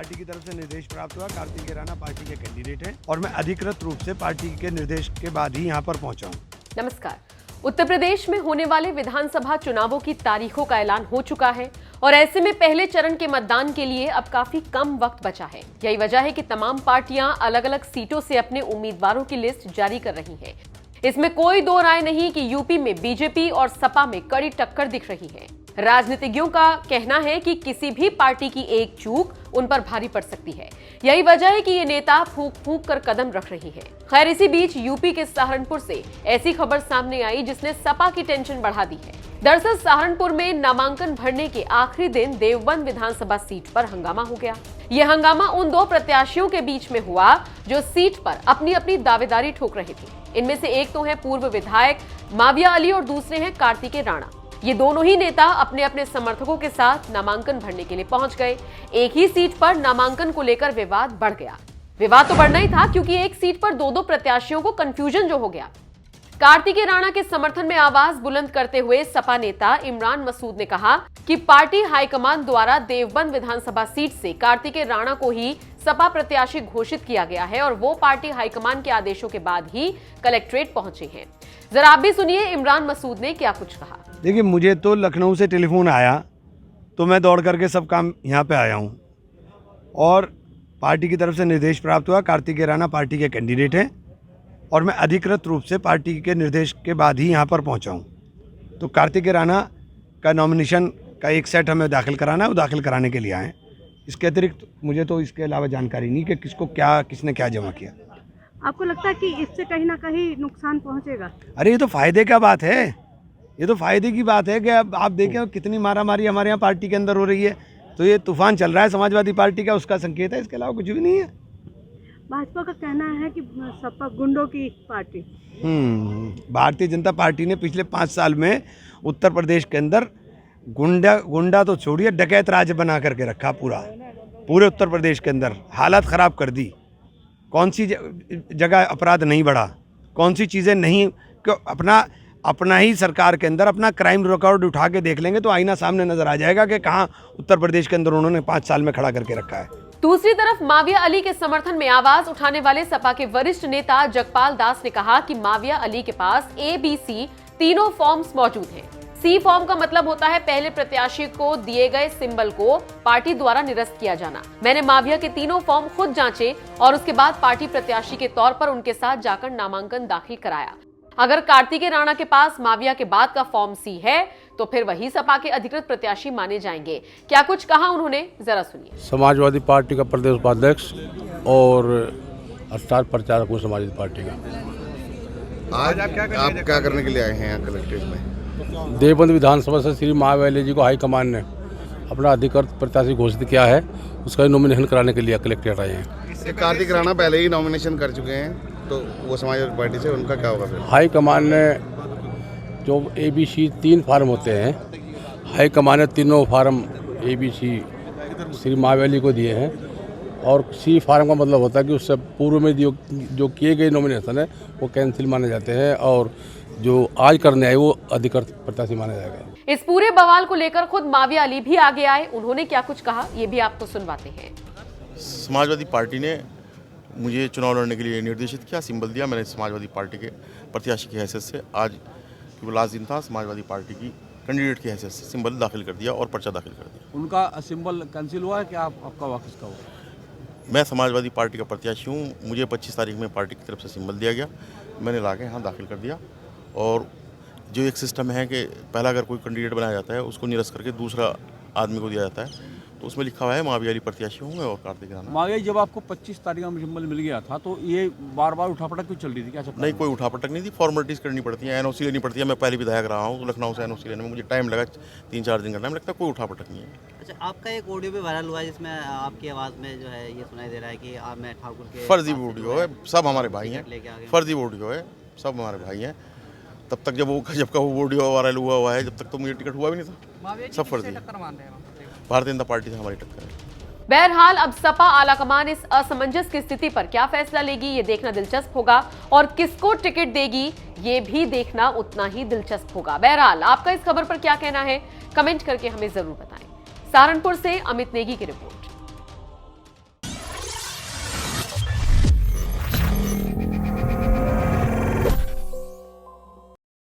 Party की तरफ से निर्देश प्राप्त हुआ। कार्तिकेय राणा पार्टी के कैंडिडेट हैं और मैं अधिकृत रूप से पार्टी के निर्देश के बाद ही यहाँ पर पहुंचा हूँ। नमस्कार। उत्तर प्रदेश में होने वाले विधानसभा चुनावों की तारीखों का ऐलान हो चुका है और ऐसे में पहले चरण के मतदान के लिए अब काफी कम वक्त बचा है। यही वजह है कि तमाम पार्टियां अलग अलग सीटों से अपने उम्मीदवारों की लिस्ट जारी कर रही हैं। इसमें कोई दो राय नहीं कि यूपी में बीजेपी और सपा में कड़ी टक्कर दिख रही है। राजनीतिज्ञों का कहना है कि किसी भी पार्टी की एक चूक उन पर भारी पड़ सकती है। यही वजह है कि ये नेता फूंक फूंक कर कदम रख रही है। खैर, इसी बीच यूपी के सहारनपुर से ऐसी खबर सामने आई जिसने सपा की टेंशन बढ़ा दी है। दरअसल सहारनपुर में नामांकन भरने के आखिरी दिन देवबंद विधानसभा सीट पर हंगामा हो गया। ये हंगामा उन दो प्रत्याशियों के बीच में हुआ जो सीट पर अपनी अपनी दावेदारी ठोक रहे थे। इनमें से एक तो है पूर्व विधायक माविया अली और दूसरे हैं कार्तिकेय राणा। ये दोनों ही नेता अपने अपने समर्थकों के साथ नामांकन भरने के लिए पहुंच गए। एक ही सीट पर नामांकन को लेकर विवाद बढ़ गया। विवाद तो बढ़ना ही था क्योंकि एक सीट पर दो प्रत्याशियों को कंफ्यूजन जो हो गया। कार्तिकेय राणा के समर्थन में आवाज बुलंद करते हुए सपा नेता इमरान मसूद ने कहा कि पार्टी हाईकमान द्वारा देवबंद विधानसभा सीट से कार्तिकेय राणा को ही सपा प्रत्याशी घोषित किया गया है और वो पार्टी हाईकमान के आदेशों के बाद ही कलेक्ट्रेट पहुंचे हैं। जरा आप भी सुनिए इमरान मसूद ने क्या कुछ कहा। देखिए, मुझे तो लखनऊ से टेलीफोन आया तो मैं दौड़ करके सब काम यहाँ पे आया हूँ और पार्टी की तरफ से निर्देश प्राप्त हुआ। कार्तिकेय राणा पार्टी के कैंडिडेट हैं और मैं अधिकृत रूप से पार्टी के निर्देश के बाद ही यहाँ पर पहुँचा हूँ। तो कार्तिकेय राणा का नॉमिनेशन का एक सेट हमें दाखिल कराना है, वो दाखिल कराने के लिए आए। इसके अतिरिक्त मुझे तो इसके अलावा जानकारी नहीं कि किसको क्या किसने क्या जमा किया। आपको लगता है कि इससे कहीं ना कहीं नुकसान पहुंचेगा? अरे ये तो फायदे का बात है, ये तो फायदे की बात है कि अब आप देखें कितनी मारामारी हमारे यहाँ पार्टी के अंदर हो रही है। तो ये तूफान चल रहा है समाजवादी पार्टी का, उसका संकेत है, इसके अलावा कुछ भी नहीं है। भाजपा का कहना है कि सपा गुंडों की पार्टी। भारतीय जनता पार्टी ने पिछले 5 साल में उत्तर प्रदेश के अंदर गुंडा तो छोड़िए, डकैत राज बना करके रखा। पूरे उत्तर प्रदेश के अंदर हालत ख़राब कर दी। कौन सी जगह अपराध नहीं बढ़ा, कौन सी चीज़ें नहीं, क्यों अपना ही सरकार के अंदर अपना क्राइम रिकॉर्ड उठा के देख लेंगे तो आईना सामने नजर आ जाएगा कि कहाँ उत्तर प्रदेश के अंदर उन्होंने 5 साल में खड़ा करके रखा है। दूसरी तरफ माविया अली के समर्थन में आवाज उठाने वाले सपा के वरिष्ठ नेता जगपाल दास ने कहा कि माविया अली के पास ABC तीनों फॉर्म्स मौजूद हैं। C फॉर्म का मतलब होता है पहले प्रत्याशी को दिए गए सिंबल को पार्टी द्वारा निरस्त किया जाना। मैंने माविया के तीनों फॉर्म खुद जांचे और उसके बाद पार्टी प्रत्याशी के तौर पर उनके साथ जाकर नामांकन दाखिल कराया। अगर कार्तिकेय राणा के पास माविया के बाद का फॉर्म C है तो फिर वही सपा के अधिकृत प्रत्याशी माने जाएंगे। क्या कुछ कहा उन्होंने, जरा सुनिए। समाजवादी पार्टी का प्रदेश उपाध्यक्ष और स्टार प्रचारक हूँ समाजवादी पार्टी का। आज आप क्या करने के लिए आए हैं यहाँ कलेक्ट्रेट में? देवबंद विधानसभा से श्री माविया अली जी को हाईकमान ने अपना अधिकृत प्रत्याशी घोषित किया है, उसका नॉमिनेशन कराने के लिए कलेक्ट्रेट आए हैं। कार्तिक राणा पहले ही नॉमिनेशन कर चुके हैं, तो वो समाजवादी पार्टी से उनका क्या होगा फिर? हाईकमान ने जो ABC 3 फार्म होते हैं, हाईकमान ने तीनों फार्म ABC श्री माविया अली को दिए हैं और C फार्म का मतलब होता है कि उससे पूर्व में जो किए गए नॉमिनेशन है वो कैंसिल माने जाते हैं और जो आज करने आए वो अधिकृत प्रत्याशी माना जाएगा। इस पूरे बवाल को लेकर खुद माविया अली भी आगे आए। उन्होंने क्या कुछ कहा ये भी आपको सुनवाते हैं। समाजवादी पार्टी ने मुझे चुनाव लड़ने के लिए निर्देशित किया, सिंबल दिया। मैंने समाजवादी पार्टी के प्रत्याशी की हैसियत से, आज वो लास्ट दिन था, समाजवादी पार्टी की कैंडिडेट की हैसियत से सिंबल दाखिल कर दिया और पर्चा दाखिल कर दिया। उनका सिंबल कैंसिल हुआ है कि आपका वापस का हुआ? मैं समाजवादी पार्टी का प्रत्याशी हूँ, मुझे 25 तारीख में पार्टी की तरफ से सिंबल दिया गया, मैंने ला के यहाँ दाखिल कर दिया। और जो एक सिस्टम है कि पहला अगर कोई कैंडिडेट बनाया जाता है उसको निरस्त करके दूसरा आदमी को दिया जाता है, तो उसमें लिखा हुआ है माविया अली प्रत्याशी हूँ और कार्तिक राणा। माविया जब आपको 25 तारीख में सिंबल मिल गया था तो ये बार बार उठापटक क्यों चल रही थी, क्या? नहीं, कोई उठापटक नहीं थी, फॉर्मेलिटीज़ करनी पड़ती है, NOC लेनी पड़ती है। मैं पहले विधायक रहा हूँ, तो लखनऊ से NOC लेने में मुझे टाइम लगा, 3-4 दिन का टाइम लगता है, कोई उठापटक नहीं है। अच्छा, आपका एक ऑडियो भी वायरल हुआ है जिसमें आपकी आवाज़ में जो है ये सुनाई दे रहा है कि मैं ठाकुर के फर्जी ऑडियो है, सब हमारे भाई हैं, फर्जी ऑडियो है, सब हमारे भाई हैं। तब तक जब का वो ऑडियो वायरल हुआ है, जब तक तो मुझे टिकट हुआ भी नहीं था, सब फर्जी। भारतीय जनता पार्टी से हमारी टक्कर है। बहरहाल अब सपा आलाकमान इस असमंजस की स्थिति पर क्या फैसला लेगी ये देखना दिलचस्प होगा और किसको टिकट देगी ये भी देखना उतना ही दिलचस्प होगा। बहरहाल आपका इस खबर पर क्या कहना है, कमेंट करके हमें जरूर बताएं। सहारनपुर से अमित नेगी की रिपोर्ट।